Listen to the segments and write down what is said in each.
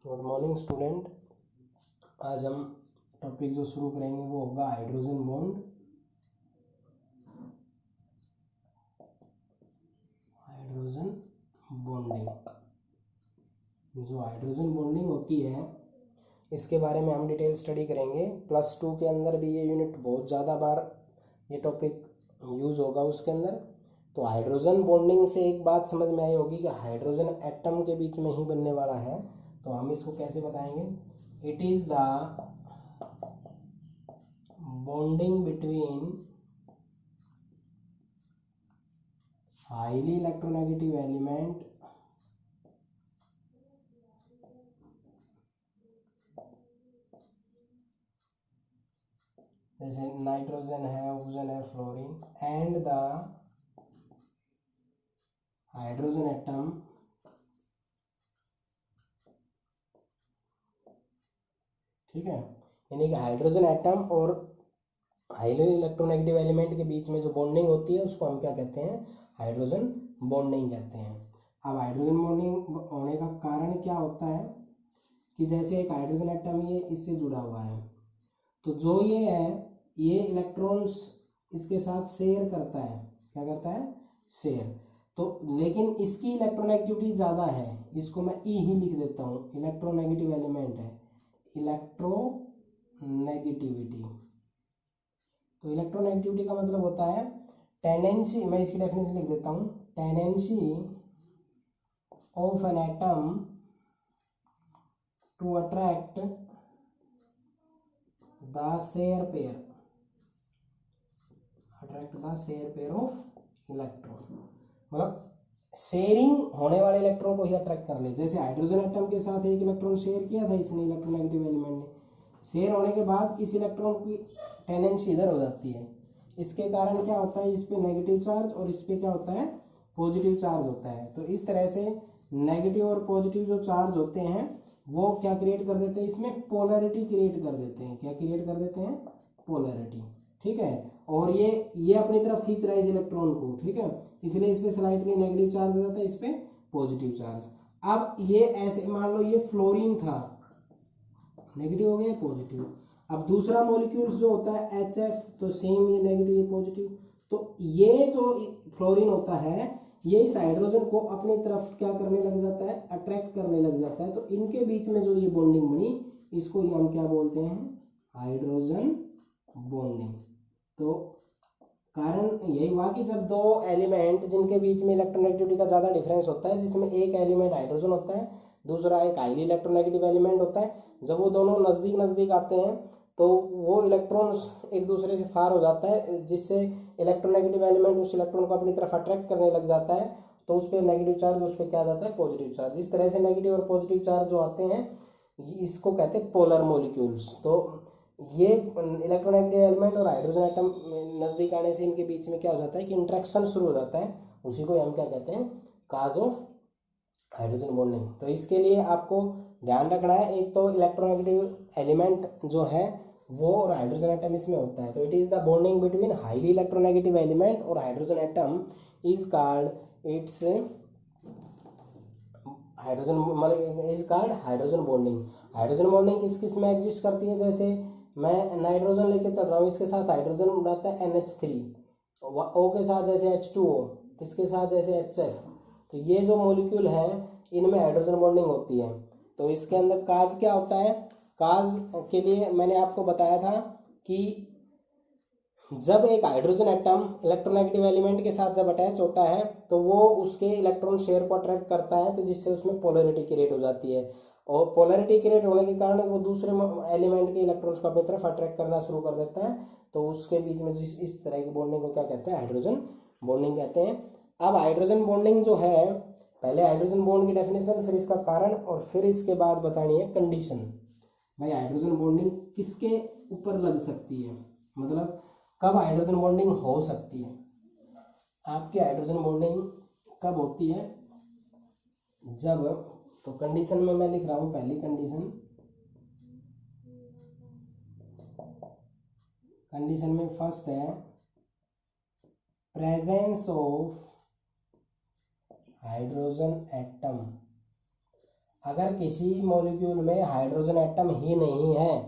Good morning student. आज हम topic जो शुरू करेंगे वो होगा हाइड्रोजन बॉन्ड। हाइड्रोजन बॉन्डिंग, जो हाइड्रोजन बॉन्डिंग होती है इसके बारे में हम डिटेल स्टडी करेंगे। +2 के अंदर भी ये यूनिट बहुत ज़्यादा बार ये टॉपिक यूज होगा उसके अंदर। तो हाइड्रोजन बॉन्डिंग से एक बात समझ में आई होगी कि हाइड्रोजन एटम के बीच में ही बनने वाला है। तो हम इसको कैसे बताएंगे? It is the bonding between highly electronegative element जैसे नाइट्रोजन है, ऑक्सीजन है, fluorine and the hydrogen atom ठीक है। यानी कि हाइड्रोजन एटम और हाईली इलेक्ट्रोनेगेटिव एलिमेंट के बीच में जो बॉन्डिंग होती है उसको हम क्या कहते हैं? हाइड्रोजन बॉन्डिंग कहते हैं। अब हाइड्रोजन बॉन्डिंग होने का कारण क्या होता है कि जैसे एक हाइड्रोजन एटम ये इससे जुड़ा हुआ है, तो जो ये है ये इलेक्ट्रॉन्स इसके साथ शेयर करता है। क्या करता है? शेयर। तो लेकिन इसकी इलेक्ट्रोनेगेटिविटी ज़्यादा है, इसको मैं ई ही लिख देता हूँ। इलेक्ट्रोनेगेटिव एलिमेंट है, इलेक्ट्रोनेगेटिविटी। तो इलेक्ट्रोनेगेटिविटी का मतलब होता है टेंडेंसी, मैं इसकी डेफिनेशन लिख देता हूँ। Tendency of an atom to attract the share pair, attract the share pair of electron. मतलब शेयरिंग होने वाले इलेक्ट्रॉन को ही अट्रैक्ट कर ले। जैसे हाइड्रोजन एटम के साथ एक इलेक्ट्रॉन शेयर किया था इसने, इलेक्ट्रोनेगेटिव एलिमेंट ने। शेयर होने के बाद इस इलेक्ट्रॉन की टेंडेंसी इधर हो जाती है। इसके कारण क्या होता है? इस पे नेगेटिव चार्ज और इस पे क्या होता है? पॉजिटिव चार्ज होता है। तो इस तरह से नेगेटिव और पॉजिटिव जो चार्ज होते हैं वो क्या क्रिएट कर देते हैं? इसमें पोलैरिटी क्रिएट कर देते हैं। क्या क्रिएट कर देते हैं? पोलैरिटी। ठीक है। और ये अपनी तरफ खींच रहा है इस इलेक्ट्रॉन को। ठीक है, इसलिए इस पे स्लाइटली नेगेटिव चार्ज हो जाता है, इस पे पॉजिटिव चार्ज। अब ये ऐसे मान लो ये फ्लोरीन था, नेगेटिव हो गया पॉजिटिव। अब दूसरा मॉलिक्यूल्स जो होता है HF, तो सेम ये नेगेटिव ये पॉजिटिव। तो ये जो फ्लोरीन होता है ये इस हाइड्रोजन को अपनी तरफ क्या करने लग जाता है? अट्रैक्ट करने लग जाता है। तो इनके बीच में जो ये बॉन्डिंग बनी इसको हम क्या बोलते हैं? Hydrogen bonding. तो कारण यही हुआ कि जब दो एलिमेंट जिनके बीच में इलेक्ट्रोनेगेटिविटी का ज़्यादा डिफरेंस होता है, जिसमें एक एलिमेंट हाइड्रोजन होता है, दूसरा एक हाईली इलेक्ट्रोनेगेटिव एलिमेंट होता है, जब वो दोनों नज़दीक नज़दीक आते हैं तो वो इलेक्ट्रॉन्स एक दूसरे से फार हो जाता है, जिससे इलेक्ट्रोनेगेटिव एलिमेंट उस इलेक्ट्रॉन को अपनी तरफ अट्रैक्ट करने लग जाता है। तो उस पर नेगेटिव चार्ज, उस पर क्या आ जाता है? Positive charge. इस तरह से नेगेटिव और पॉजिटिव चार्ज जो आते हैं इसको कहते हैं पोलर मॉलिक्यूल्स। तो ये इलेक्ट्रोनेगेटिव एलिमेंट और हाइड्रोजन एटम नज़दीक आने से इनके बीच में क्या हो जाता है कि इंट्रैक्शन शुरू हो जाता है। उसी को हम क्या कहते हैं? Cause of hydrogen bonding. तो इसके लिए आपको ध्यान रखना है, एक तो इलेक्ट्रोनेगेटिव एलिमेंट जो है वो और हाइड्रोजन एटम इसमें होता है। तो it is the bonding between highly electronegative element और hydrogen atom is called it's hydrogen, मतलब is called hydrogen bonding. Hydrogen bonding किस किस में एग्जिस्ट करती है? जैसे मैं नाइट्रोजन लेके चल रहा हूँ, इसके साथ हाइड्रोजन रहता है NH3, O के साथ जैसे H2O, इसके साथ जैसे HF। तो ये जो मॉलिक्यूल है इनमें हाइड्रोजन बॉन्डिंग होती है। तो इसके अंदर काज क्या होता है? काज के लिए मैंने आपको बताया था कि जब एक हाइड्रोजन एटम इलेक्ट्रोनेगेटिव एलिमेंट के साथ जब अटैच होता है तो वो उसके इलेक्ट्रॉन शेयर को अट्रैक्ट करता है, तो जिससे उसमें पोलैरिटी क्रिएट हो जाती है। और पोलैरिटी क्रिएट होने के कारण वो दूसरे एलिमेंट के इलेक्ट्रॉन्स को अपनी तरफ अट्रैक्ट करना शुरू कर देता है। तो उसके बीच में इस तरह की बॉन्डिंग को क्या कहते हैं? हाइड्रोजन बॉन्डिंग कहते हैं। अब हाइड्रोजन बॉन्डिंग जो है, पहले हाइड्रोजन बॉन्ड की डेफिनेशन, फिर इसका कारण, और फिर इसके बाद बतानी है कंडीशन। भाई हाइड्रोजन बॉन्डिंग किसके ऊपर लग सकती है, मतलब कब हाइड्रोजन बॉन्डिंग हो सकती है? आपकी हाइड्रोजन बॉन्डिंग कब होती है? जब, तो कंडीशन में मैं लिख रहा हूं पहली कंडीशन। कंडीशन में फर्स्ट है प्रेजेंस ऑफ हाइड्रोजन एटम अगर किसी मॉलिक्यूल में हाइड्रोजन एटम ही नहीं है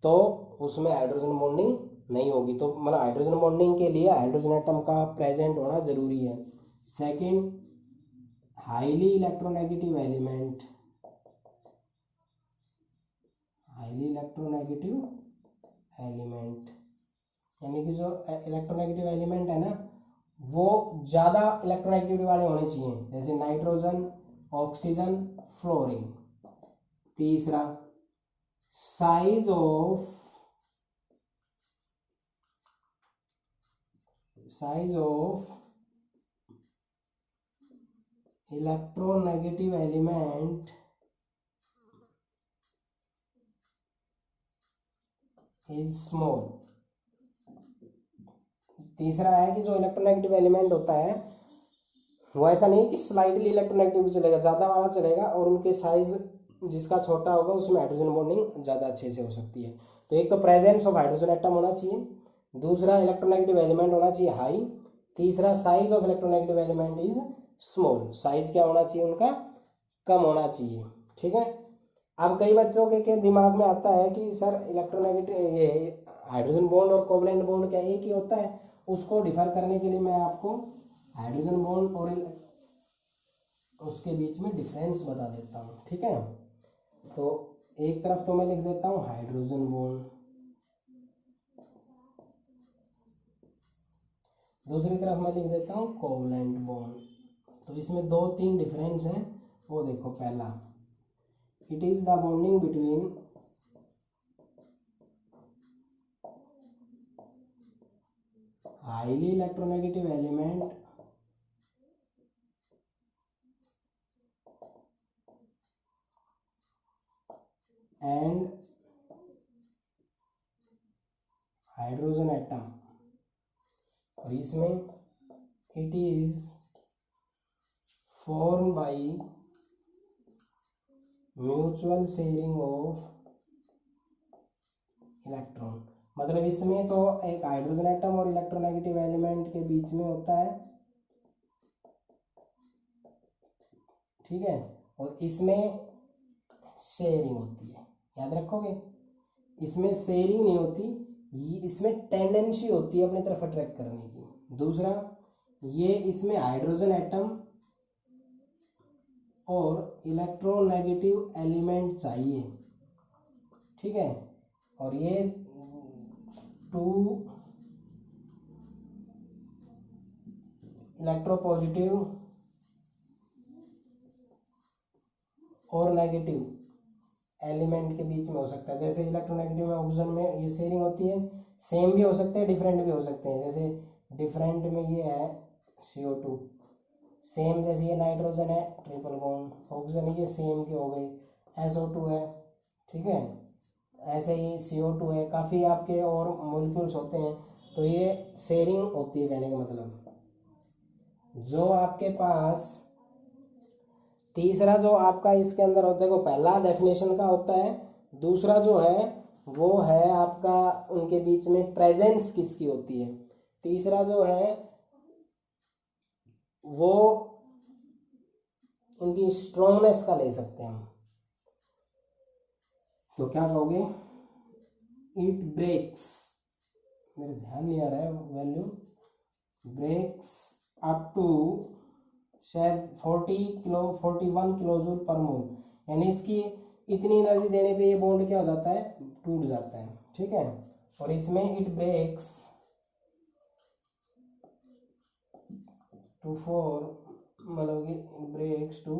तो उसमें हाइड्रोजन बॉन्डिंग नहीं होगी। तो मतलब हाइड्रोजन बॉन्डिंग के लिए हाइड्रोजन एटम का प्रेजेंट होना जरूरी है। Second, highly electronegative element, highly electronegative element यानी कि जो इलेक्ट्रोनेगेटिव एलिमेंट है ना वो ज़्यादा इलेक्ट्रोनेगेटिविटी वाले होने चाहिए, जैसे नाइट्रोजन, ऑक्सीजन, फ्लोरीन। तीसरा, size of electronegative element is small. तीसरा है कि जो इलेक्ट्रोनेगेटिव एलिमेंट होता है वो ऐसा नहीं कि स्लाइटली इलेक्ट्रोनेगेटिव चलेगा, ज़्यादा वाला चलेगा, और उनके साइज जिसका छोटा होगा उसमें हाइड्रोजन बॉन्डिंग ज़्यादा अच्छे से हो सकती है। तो एक तो प्रेजेंस ऑफ हाइड्रोजन एटम होना चाहिए, दूसरा इलेक्ट्रोनेगेटिव एलिमेंट होना चाहिए हाई, तीसरा size of electronegative element is small. Size क्या होना चाहिए उनका, कम होना चाहिए। ठीक है। अब कई बच्चों के दिमाग में आता है कि सर इलेक्ट्रोनेगेटिव ये हाइड्रोजन बॉन्ड और कोवलेंट बॉन्ड क्या एक ही होता है। उसको डिफर करने के लिए मैं आपको हाइड्रोजन बॉन्ड और उसके बीच में डिफरेंस बता देता हूँ। ठीक है। तो एक तरफ तो मैं लिख देता हूँ हाइड्रोजन बॉन्ड, दूसरी तरफ मैं लिख देता हूँ कोवलेंट बॉन्ड। तो इसमें दो तीन डिफरेंस हैं, वो देखो। पहला, it is the bonding between highly electronegative element and hydrogen atom, और इसमें it is formed by mutual sharing of electron। मतलब इसमें तो एक हाइड्रोजन एटम और इलेक्ट्रोनेगेटिव एलिमेंट के बीच में होता है, ठीक है, और इसमें शेयरिंग होती है। याद रखोगे, इसमें शेयरिंग नहीं होती, इसमें टेंडेंसी होती है अपनी तरफ अट्रैक्ट करने की। दूसरा, ये इसमें हाइड्रोजन एटम और इलेक्ट्रोनेगेटिव एलिमेंट चाहिए, ठीक है, और ये टू इलेक्ट्रोपॉजिटिव और नेगेटिव एलिमेंट के बीच में हो सकता है। जैसे इलेक्ट्रोनेगेटिव में ऑक्सीजन में ये शेयरिंग होती है, सेम भी हो सकते हैं, डिफरेंट भी हो सकते हैं। जैसे डिफरेंट में ये है CO2, सेम जैसे ये नाइट्रोजन है ट्रिपल बॉन्ड, ऑक्सीजन ये सेम के हो गए, SO2 है, ठीक है, ऐसे ही CO2 है, काफ़ी आपके और मॉलिक्यूल्स होते हैं। तो ये शेयरिंग होती है, कहने का मतलब जो आपके पास तीसरा जो आपका इसके अंदर होता है वो पहला डेफिनेशन का होता है, दूसरा जो है वो है आपका उनके बीच में प्रेजेंस किसकी होती है, तीसरा जो है वो इनकी स्ट्रॉन्गनेस का ले सकते हैं हम। तो क्या कहोगे, इट ब्रेक्स, मेरे ध्यान नहीं आ रहा है वैल्यू, ब्रेक्स अप टू शायद 41 किलो जूल पर मोल, यानी इसकी इतनी एनर्जी देने पे ये बॉन्ड क्या हो जाता है, टूट जाता है, ठीक है। और इसमें इट ब्रेक्स टू 4, मतलब कि ब्रेक्स टू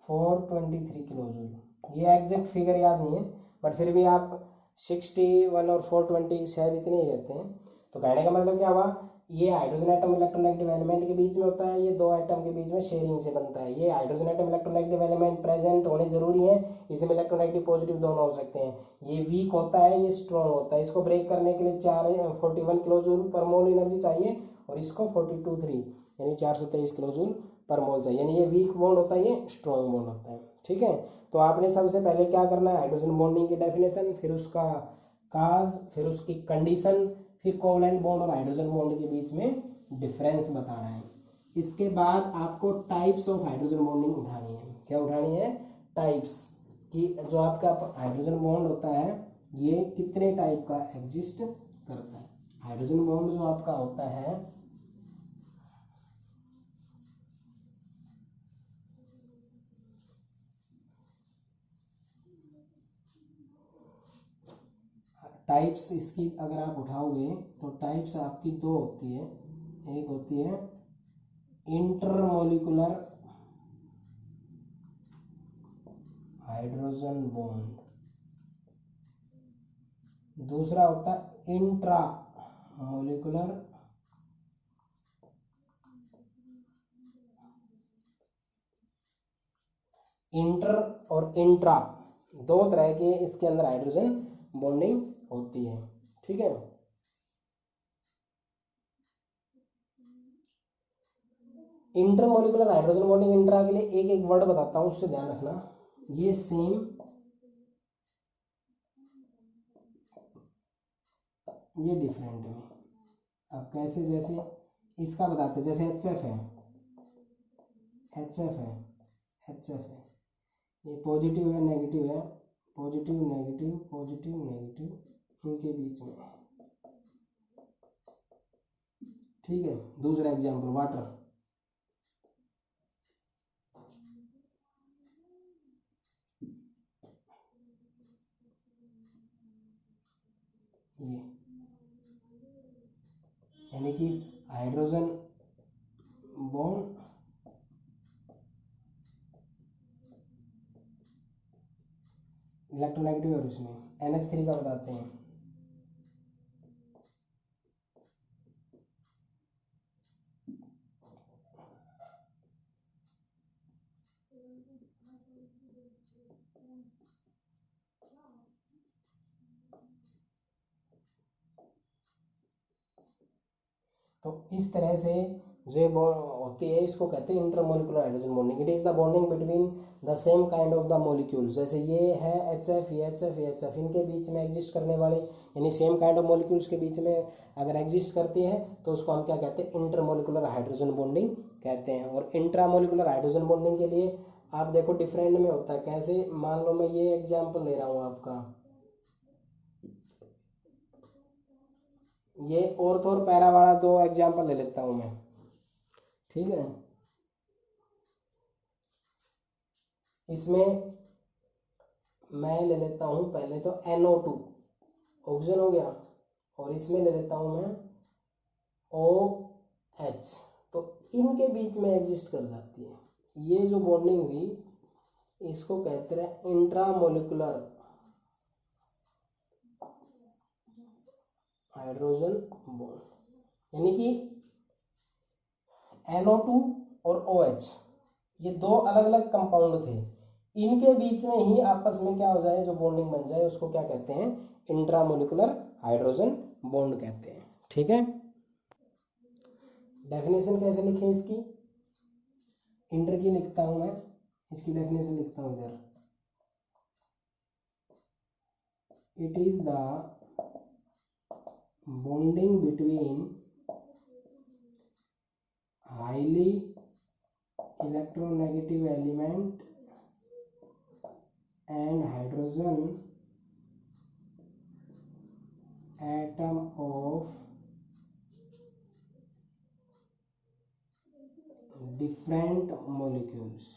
423 किलो जूल। ये एग्जैक्ट फिगर याद नहीं है, बट फिर भी आप 61 और 420 शायद इतने ही रहते हैं। तो कहने का मतलब क्या हुआ, ये हाइड्रोजन एटम इलेक्ट्रोनेगेटिव एलिमेंट के बीच में होता है, ये दो एटम के बीच में शेयरिंग से बनता है। ये hydrogen atom electronegative element present होने जरूरी है, इसमें इलेक्ट्रोनेगेटिव पॉजिटिव दोनों हो सकते हैं। ये वीक होता है, ये स्ट्रॉन्ग होता है। इसको ब्रेक करने के लिए 41 किलो जूल पर मोल एनर्जी चाहिए, और इसको 42.3 यानी 423 किलो जूल पर मोल चाहिए। यानी ये वीक बॉन्ड होता है, ये स्ट्रॉन्ग बॉन्ड होता है, ठीक है। तो आपने सबसे पहले क्या करना है, हाइड्रोजन बॉन्डिंग की डेफिनेशन, फिर उसका काज, फिर उसकी कंडीशन, फिर कोवलेंट बॉन्ड और हाइड्रोजन बॉन्ड के बीच में डिफरेंस बताना है। इसके बाद आपको टाइप्स ऑफ हाइड्रोजन बॉन्डिंग उठानी है। क्या उठानी है? टाइप्स, कि जो आपका हाइड्रोजन बॉन्ड होता है ये कितने टाइप का एग्जिस्ट करता है। हाइड्रोजन बॉन्ड जो आपका होता है टाइप्स इसकी अगर आप उठाओगे तो टाइप्स आपकी दो होती है। एक होती है इंटरमोलिकुलर हाइड्रोजन बॉन्ड, दूसरा होता है इंट्रा मोलिकुलर इंटर और इंट्रा, दो तरह के इसके अंदर हाइड्रोजन बॉन्डिंग होती है। ठीक है, इंटरमोलिकुलर हाइड्रोजन बॉन्डिंग इंट्रा के लिए एक एक वर्ड बताता हूं, उससे ध्यान रखना। ये सेम, ये डिफरेंट में। अब कैसे? जैसे इसका बताते, जैसे HF है, HF है, HF है, ये पॉजिटिव है नेगेटिव है, पॉजिटिव नेगेटिव पॉजिटिव नेगेटिव इनके बीच में। ठीक है, दूसरा एग्जांपल वाटर, ये यानी कि हाइड्रोजन बॉन्ड इलेक्ट्रोनेगेटिव और उसमें NH3 का बताते हैं। तो इस तरह से जो होती है इसको कहते हैं intermolecular hydrogen bonding. It is the bonding between the same kind of the molecules. जैसे ये है HF, ये HF, ये HF, इनके बीच में एग्जिस्ट करने वाले यानी सेम काइंड ऑफ मॉलिक्यूल्स के बीच में अगर एग्जिस्ट करती है तो उसको हम क्या कहते हैं? इंटरमोलिकुलर हाइड्रोजन बॉन्डिंग कहते हैं। और इंट्रामोलिकुलर हाइड्रोजन बॉन्डिंग के लिए आप देखो डिफरेंट में होता है। कैसे? मान लो मैं ये एग्जाम्पल ले रहा हूँ आपका, ये ऑर्थ और पैरा वाला दो एग्जाम्पल ले लेता हूं मैं। ठीक है, इसमें मैं ले लेता हूं पहले तो NO2 ऑक्सीजन हो गया, और इसमें ले लेता हूं मैं OH, तो इनके बीच में एग्जिस्ट कर जाती है। ये जो बॉन्डिंग हुई इसको कहते हैं इंट्रामोलिकुलर हाइड्रोजन बॉन्ड। यानी कि NO2 और OH ये दो अलग अलग कंपाउंड थे, इनके बीच में ही आपस में क्या हो जाए, जो बॉन्डिंग बन जाए उसको क्या कहते हैं? इंट्रामोलिकुलर हाइड्रोजन बॉन्ड कहते हैं। ठीक है, डेफिनेशन कैसे लिखें इसकी? इंटर की लिखता हूं मैं, इसकी डेफिनेशन लिखता हूं इधर। It is the bonding between highly electronegative element and hydrogen atom of different molecules।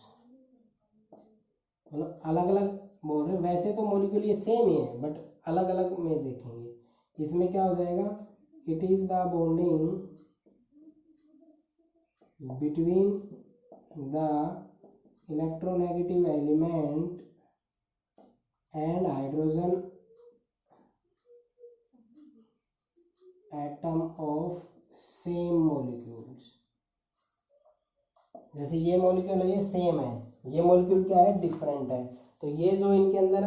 मतलब अलग अलग बोल रहे, वैसे तो मॉलिक्यूल ये सेम ही है बट अलग अलग में देखेंगे। इसमें क्या हो जाएगा? It is the bonding between the electronegative element and hydrogen atom of same molecules। जैसे ये मॉलिक्यूल है ये सेम है, ये मॉलिक्यूल क्या है? डिफरेंट है। तो ये जो इनके अंदर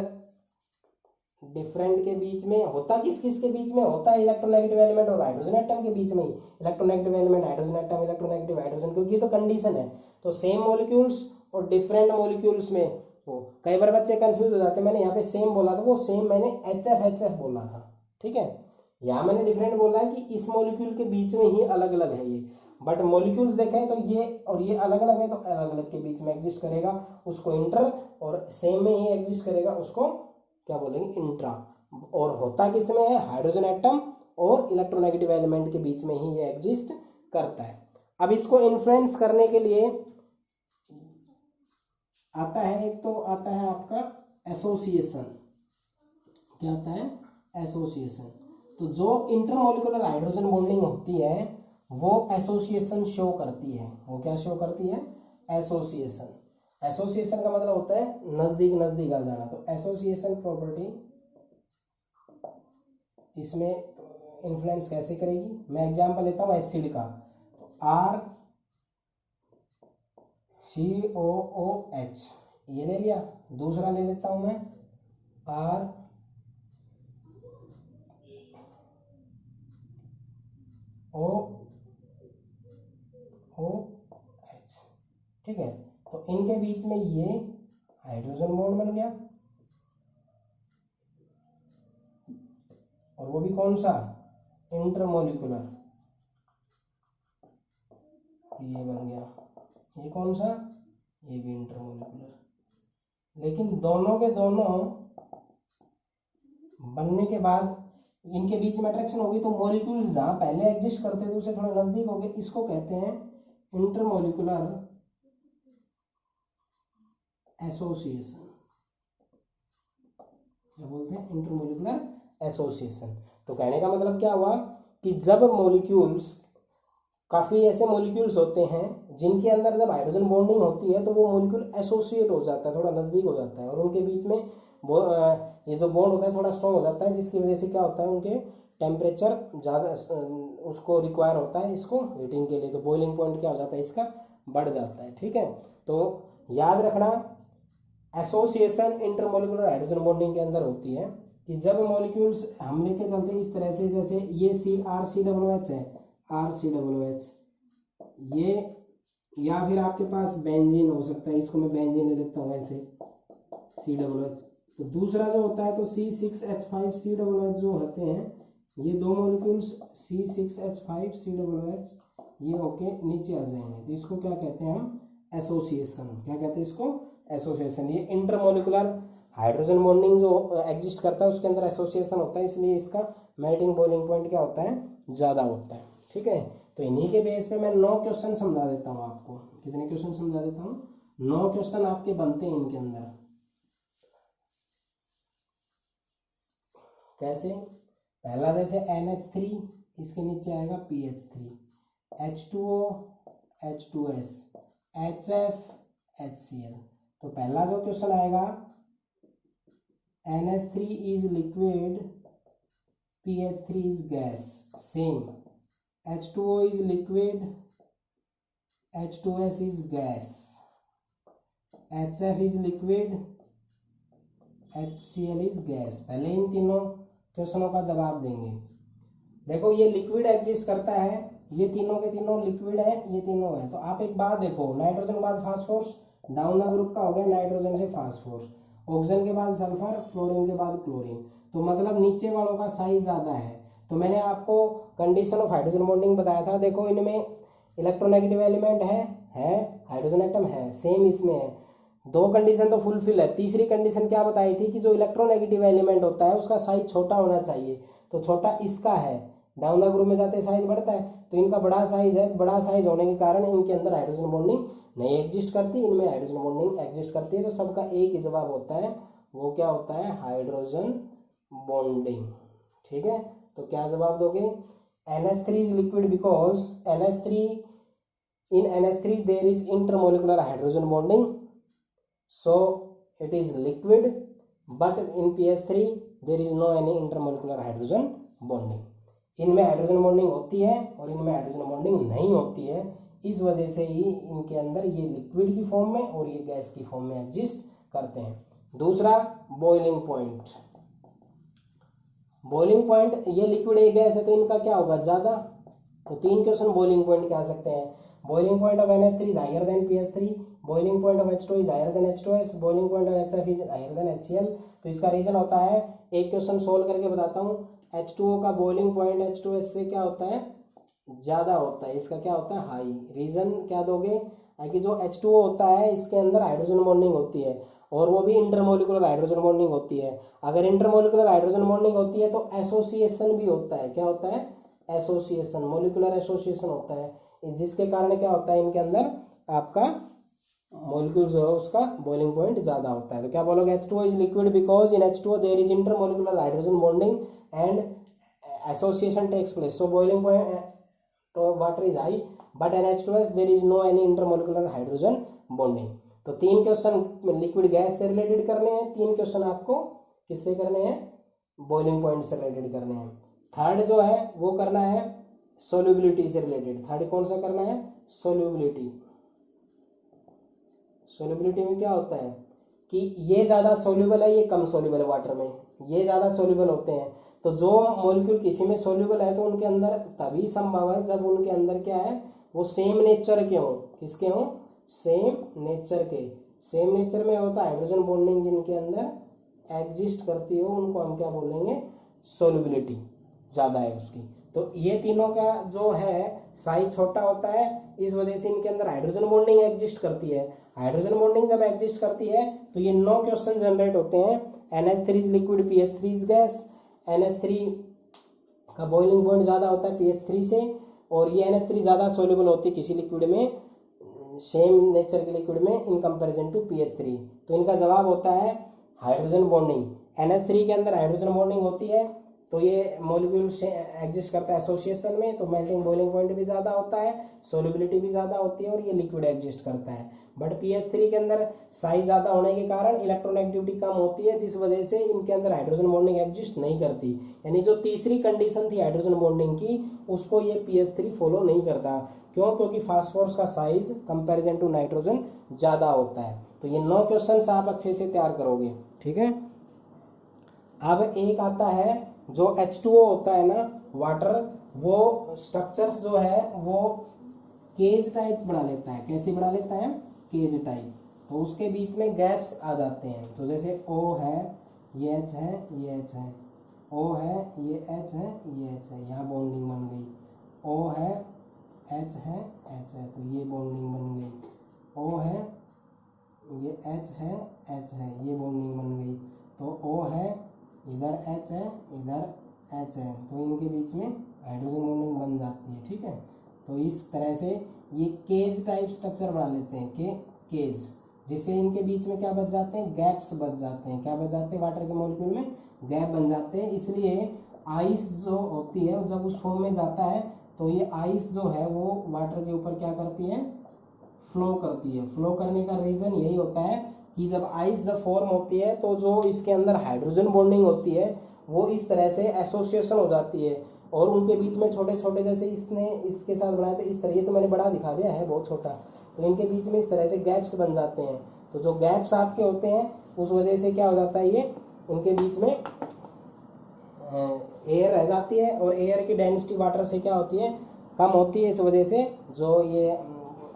डिफरेंट के बीच में होता, किस किस के बीच में होता है? इलेक्ट्रोनेगेटिव एलिमेंट और हाइड्रोजन एटम के बीच में ही। Electronegative element hydrogen atom, electronegative hydrogen, क्योंकि ये तो कंडीशन है। तो सेम मॉलिक्यूल्स और डिफरेंट मॉलिक्यूल्स में हो। कई बार बच्चे कंफ्यूज हो जाते हैं, मैंने यहाँ पे सेम बोला था, वो सेम मैंने HF बोला था। ठीक है, यहाँ मैंने डिफरेंट बोला है कि इस मॉलिक्यूल के बीच में ही अलग अलग है ये। बट मॉलिक्यूल्स देखें तो ये और ये अलग अलग है, तो अलग अलग के बीच में एग्जिस्ट करेगा उसको इंटर, और सेम में ही एग्जिस्ट करेगा उसको क्या बोलेंगे, इंट्रा। और होता किस में है, हाइड्रोजन एटम और इलेक्ट्रोनेगेटिव एलिमेंट के बीच में ही ये एग्जिस्ट करता है। अब इसको इन्फ्लुएंस करने के लिए आता है, एक तो आता है आपका एसोसिएशन। क्या आता है, एसोसिएशन। तो जो इंटरमोलिकुलर हाइड्रोजन बॉन्डिंग होती है वो एसोसिएशन शो करती है। वो क्या शो करती है, एसोसिएशन। एसोसिएशन का मतलब होता है नजदीक नजदीक आ जाना। तो एसोसिएशन प्रॉपर्टी इसमें इन्फ्लुएंस कैसे करेगी, मैं एग्जांपल लेता हूँ एसिड का। तो आर COOH ये ले लिया। दूसरा ले लेता हूं मैं ROOH, ठीक है। तो इनके बीच में ये हाइड्रोजन बॉन्ड बन गया, और वो भी कौन सा, इंटरमोलिकुलर। ये बन गया, ये कौन सा, ये भी इंटरमोलिकुलर। लेकिन दोनों के दोनों बनने के बाद इनके बीच में अट्रैक्शन होगी, तो मॉलिक्यूल्स जहां पहले एग्जिस्ट करते थे उससे थोड़ा नजदीक हो गए। इसको कहते हैं इंटरमोलिकुलर एसोसिएशन। क्या बोलते हैं, इंटरमोलिकुलर एसोसिएशन। तो कहने का मतलब क्या हुआ कि जब मॉलिक्यूल्स, काफ़ी ऐसे मॉलिक्यूल्स होते हैं जिनके अंदर जब हाइड्रोजन बॉन्डिंग होती है तो वो मॉलिक्यूल एसोसिएट हो जाता है, थोड़ा नज़दीक हो जाता है, और उनके बीच में ये जो बॉन्ड होता है थोड़ा स्ट्रॉन्ग हो जाता है, जिसकी वजह से क्या होता है, उनके टेम्परेचर ज़्यादा उसको रिक्वायर होता है इसको हीटिंग के लिए। तो बॉइलिंग पॉइंट क्या हो जाता है इसका, बढ़ जाता है। ठीक है, तो याद रखना एसोसिएशन इंटरमोलिकुलर हाइड्रोजन बॉन्डिंग के अंदर होती है कि जब मॉलिक्यूल्स हम लेके चलते हैं इस तरह से, जैसे ये RCOOH है, RCOOH ये, या फिर आपके पास बेंजीन हो सकता है, इसको मैं बेंजीन ले लेता हूँ ऐसे COOH। तो दूसरा जो होता है तो C6H5COOH जो होते हैं, ये दो मॉलिक्यूल्स C6H5COOH ये होके नीचे आ जाएंगे, तो इसको क्या कहते हैं हम, एसोसिएशन। क्या कहते हैं इसको, एसोसिएशन। ये इंटरमोलिकुलर हाइड्रोजन बॉन्डिंग जो एग्जिस्ट करता है उसके अंदर एसोसिएशन होता है, इसलिए इसका मेल्टिंग बॉइलिंग पॉइंट क्या होता है, ज़्यादा होता है। ठीक है, तो इन्हीं के बेस पे मैं 9 क्वेश्चन समझा देता हूँ आपको। कितने क्वेश्चन समझा देता हूँ, 9 क्वेश्चन आपके बनते हैं इनके अंदर। कैसे, पहला जैसे NH3, इसके नीचे आएगा PH3, H2O H2S HF HCl। तो पहला जो क्वेश्चन आएगा NH3 is liquid, PH3 is gas, same। H2O is liquid, H2S is gas, HF is liquid, HCl is gas। पहले इन तीनों क्वेश्चनों का जवाब देंगे। देखो ये लिक्विड एग्जिस्ट करता है, ये तीनों के तीनों लिक्विड है, ये तीनों है। तो आप एक बात देखो, नाइट्रोजन के बाद फास्फोरस, डाउन द ग्रुप का हो गया नाइट्रोजन से फास्फोरस, ऑक्सीजन के बाद सल्फर, फ्लोरीन के बाद क्लोरीन। तो मतलब नीचे वालों का साइज ज़्यादा है। तो मैंने आपको कंडीशन ऑफ हाइड्रोजन बॉन्डिंग बताया था। देखो इनमें इलेक्ट्रोनेगेटिव एलिमेंट है हाइड्रोजन एटम है, सेम इसमें है। 2 कंडीशन तो फुलफिल है। तीसरी कंडीशन क्या बताई थी कि जो इलेक्ट्रोनेगेटिव एलिमेंट होता है उसका साइज छोटा होना चाहिए। तो छोटा इसका है, डाउन द ग्रुप में जाते साइज बढ़ता है, तो इनका बड़ा साइज है। बड़ा साइज होने के कारण इनके अंदर हाइड्रोजन बॉन्डिंग नहीं एग्जिस्ट करती, इनमें हाइड्रोजन बॉन्डिंग एग्जिस्ट करती है। तो सबका एक ही जवाब होता है, वो क्या होता है, हाइड्रोजन बॉन्डिंग। ठीक है, तो क्या जवाब दोगे, NH3 is liquid because in NH3 there is intermolecular hydrogen bonding, so it is liquid, but in PH3 there is no any intermolecular hydrogen bonding। इनमें हाइड्रोजन बॉन्डिंग होती है और इनमें हाइड्रोजन बॉन्डिंग नहीं होती है। इस वजह से ही इनके अंदर ये लिक्विड की फॉर्म में और ये गैस की फॉर्म में एग्जिस्ट करते हैं। दूसरा बॉइलिंग पॉइंट, बॉइलिंग पॉइंट, ये लिक्विड है गैस है तो इनका क्या होगा, ज़्यादा। तो 3 क्वेश्चन बॉइलिंग पॉइंट के आ सकते हैं। Boiling point of NH3 is higher than PH3, boiling point of H2 is higher than H2S, boiling point of HF is higher than HCl। तो इसका रीजन होता है, एक क्वेश्चन सोल्व करके बताता हूँ। H2O का बॉइलिंग पॉइंट H2S से क्या होता है, ज़्यादा होता है, इसका क्या होता है हाई। रीज़न क्या दोगे कि जो H2O होता है इसके अंदर हाइड्रोजन बॉन्डिंग होती है और वो भी इंटरमोलिकुलर हाइड्रोजन बॉन्डिंग होती है। अगर इंटरमोलिकुलर हाइड्रोजन बॉन्डिंग होती है तो एसोसिएशन भी होता है। क्या होता है? एसोसिएशन, मोलिकुलर एसोसिएशन होता है, जिसके कारण क्या होता है इनके अंदर आपका मॉलिक्यूल जो है उसका बॉइलिंग पॉइंट ज़्यादा होता है। तो क्या बोलोगे? H2O is liquid because in H2O there is intermolecular hydrogen bonding and association takes place, so boiling point तो water is high, but in H2S there is no any intermolecular hydrogen bonding. तो 3 question liquid gas से related करने हैं, 3 question आपको किससे करने हैं? Boiling point से रिलेटेड करने हैं। थर्ड जो है वो करना है सोल्यूबिलिटी से रिलेटेड। थर्ड कौन सा करना है? सोल्यूबिलिटी। सोल्यूबिलिटी में क्या होता है कि ये ज़्यादा सोल्यूबल है, ये कम सोल्यूबल है वाटर में, ये ज़्यादा सोल्यूबल होते हैं। तो जो मॉलिक्यूल किसी में सोल्यूबल है तो उनके अंदर तभी संभव है जब उनके अंदर क्या है, वो सेम नेचर के हों। किसके हों? सेम नेचर के। सेम नेचर में होता है हाइड्रोजन बॉन्डिंग जिनके अंदर एग्जिस्ट करती हो, उनको हम क्या बोलेंगे? सोल्यूबिलिटी ज़्यादा है उसकी। तो ये तीनों का जो है साइज छोटा होता है, इस वजह से इनके अंदर हाइड्रोजन बॉन्डिंग एग्जिस्ट करती है। हाइड्रोजन बॉन्डिंग जब एग्जिस्ट करती है तो ये 9 क्वेश्चन जनरेट होते हैं। NH3 is liquid, PH3 is gas. NH3 का बॉइलिंग पॉइंट ज़्यादा होता है PH3 से, और ये NH3 ज़्यादा सोल्यूबल होती है किसी लिक्विड में, सेम नेचर के लिक्विड में, इन कंपैरिजन टू PH3। तो इनका जवाब होता है हाइड्रोजन बॉन्डिंग। NH3 के अंदर हाइड्रोजन बॉन्डिंग होती है तो ये मॉलिक्यूल एग्जिस्ट करता है एसोसिएशन में, तो मेल्टिंग बॉइलिंग पॉइंट भी ज़्यादा होता है, सोल्यूबिलिटी भी ज़्यादा होती है, और ये लिक्विड एग्जिस्ट करता है। बट PH3 के अंदर साइज ज़्यादा होने के कारण इलेक्ट्रोनेगेटिविटी कम होती है, जिस वजह से इनके अंदर हाइड्रोजन बॉन्डिंग एग्जिस्ट नहीं करती। यानी जो तीसरी कंडीशन थी हाइड्रोजन बॉन्डिंग की, उसको ये PH3 फॉलो नहीं करता। क्यों? क्योंकि फास्फोरस का साइज कंपेरिजन टू नाइट्रोजन ज़्यादा होता है। तो ये 9 क्वेश्चन आप अच्छे से तैयार करोगे, ठीक है। अब एक आता है जो H2O होता है ना वाटर, वो स्ट्रक्चर्स जो है वो केज टाइप बना लेता है। कैसे बना लेता है? Cage type. तो उसके बीच में गैप्स आ जाते हैं। तो जैसे O है, ये H है, ये H है, O है, ये H है, ये H है, यहाँ बॉन्डिंग बन गई। O है, H है, H है, तो ये बॉन्डिंग बन गई। O है, ये H है, H है, ये बॉन्डिंग बन गई। तो O है, इधर H है, इधर H है, तो इनके बीच में हाइड्रोजन बॉन्डिंग बन जाती है, ठीक है। तो इस तरह से ये केज टाइप स्ट्रक्चर बना लेते हैं के केज, जिससे इनके बीच में क्या बच जाते हैं? गैप्स बच जाते हैं। क्या बच जाते हैं? वाटर के मॉलिक्यूल में गैप बन जाते हैं। इसलिए आइस जो होती है जब उस फॉर्म में जाता है तो ये आइस जो है वो वाटर के ऊपर क्या करती है? फ्लो करती है। फ्लो करने का रीज़न यही होता है कि जब आइस जब फॉर्म होती है तो जो इसके अंदर हाइड्रोजन बॉन्डिंग होती है वो इस तरह से एसोसिएशन हो जाती है, और उनके बीच में छोटे छोटे, जैसे इसने इसके साथ बनाया तो इस तरह, ये तो मैंने बड़ा दिखा दिया है बहुत छोटा, तो इनके बीच में इस तरह से गैप्स बन जाते हैं। तो जो गैप्स आपके होते हैं उस वजह से क्या हो जाता है, ये उनके बीच में एयर रह जाती है, और एयर की डेंसिटी वाटर से क्या होती है? कम होती है। इस वजह से जो ये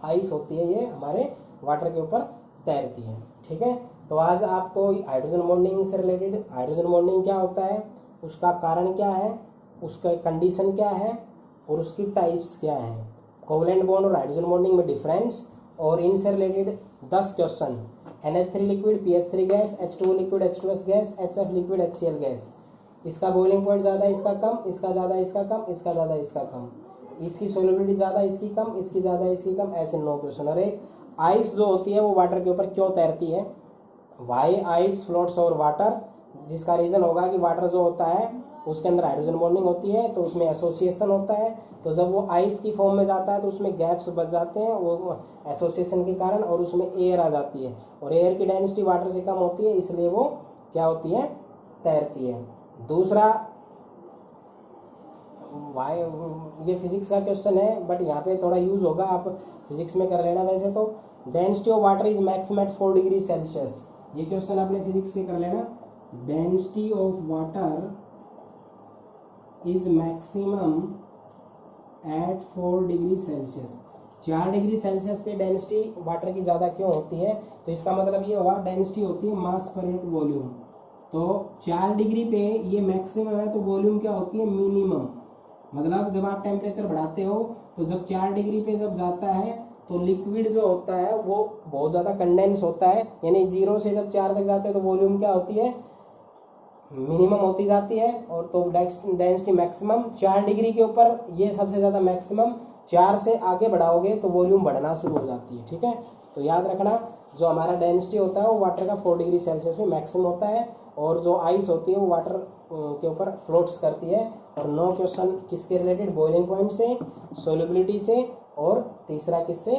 आइस होती है ये हमारे वाटर के ऊपर तैरती है, ठीक है। तो आज आपको हाइड्रोजन बॉन्डिंग से रिलेटेड, हाइड्रोजन बॉन्डिंग क्या होता है, उसका कारण क्या है, उसका कंडीशन क्या है, और उसकी टाइप्स क्या हैं, कोवलेंट बॉन्ड और हाइड्रोजन बॉन्डिंग में डिफरेंस, और इनसे related 10 question. NH3 liquid, PH3 gas, H2O liquid, H2S gas, HF liquid, HCl gas. इसका बॉइलिंग पॉइंट ज़्यादा, इसका कम, इसका ज़्यादा, इसका कम, इसका ज़्यादा, इसका कम, इसकी सोल्यूबिलिटी ज़्यादा, इसकी कम, इसकी ज़्यादा, इसकी कम, ऐसे 9 क्वेश्चन। और एक आइस जो होती है वो वाटर के ऊपर क्यों तैरती है? Why ice floats over water, जिसका रीज़न होगा कि वाटर जो होता है उसके अंदर हाइड्रोजन बॉन्डिंग होती है तो उसमें एसोसिएशन होता है। तो जब वो आइस की फॉर्म में जाता है तो उसमें गैप्स बच जाते हैं वो एसोसिएशन के कारण, और उसमें एयर आ जाती है, और एयर की डेंसिटी वाटर से कम होती है, इसलिए वो क्या होती है? तैरती है। दूसरा, वाई, ये फिजिक्स का क्वेश्चन है बट यहाँ पे थोड़ा यूज होगा, आप फिजिक्स में कर लेना। वैसे तो density of water is maximum at 4 degree Celsius, ये क्वेश्चन आपने फिजिक्स के कर लेना। Density of water is maximum at 4 degree Celsius. 4 degree Celsius पे डेंसिटी वाटर की ज़्यादा क्यों होती है? तो इसका मतलब ये हुआ डेंसिटी होती है मास पर यूनिट वॉल्यूम। तो 4 डिग्री पे ये मैक्सिमम है तो वॉल्यूम क्या होती है? मिनिमम। मतलब जब आप टेम्परेचर बढ़ाते हो तो जब 4 डिग्री पे जब जाता है तो लिक्विड जो होता है वो बहुत ज़्यादा कंडेंस होता है, यानी 0 से जब 4 तक जाते हैं तो वॉल्यूम क्या होती है, मिनिमम होती जाती है, और तो डेंसिटी मैक्सिमम 4 डिग्री के ऊपर ये सबसे ज़्यादा मैक्सिमम, 4 से आगे बढ़ाओगे तो वॉल्यूम बढ़ना शुरू हो जाती है। ठीक है, तो याद रखना जो हमारा डेंसिटी होता है वो वाटर का 4 डिग्री सेल्सियस में मैक्सिमम होता है, और जो आइस होती है वो वाटर के ऊपर फ्लोट्स करती है। और 9 क्वेश्चन किसके रिलेटेड, बॉइलिंग पॉइंट से, सोल्युबिलिटी से, और तीसरा किससे,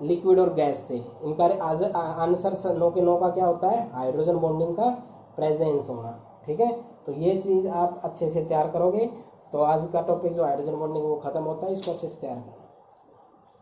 लिक्विड और गैस से। इनका आंसर 9 के 9 का क्या होता है, हाइड्रोजन बॉन्डिंग का प्रेजेंस होना। ठीक है, तो ये चीज़ आप अच्छे से तैयार करोगे तो आज का टॉपिक जो हाइड्रोजन बॉन्डिंग वो खत्म होता है, इसको अच्छे से तैयार करो।